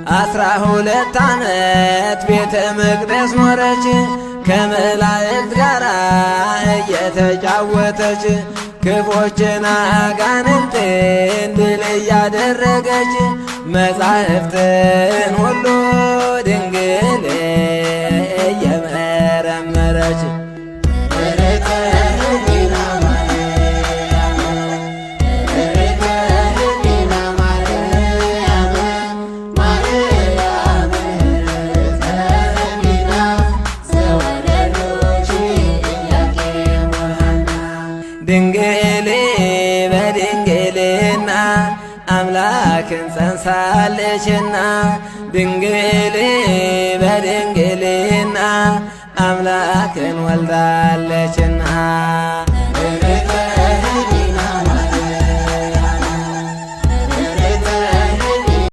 12 ዓመት ቤተ መቅደስ ኖረች ከመላእክት ጋር እየተጫወተች ክፎችን አጋንንትን ድል እያደረገች መጻሕፍትን ሁሉ ድንግል እየመረመረች ድንግል በድንግልና አምላክን ጸንሳለችና ድንግል በድንግልና አምላክን ወልዳለችና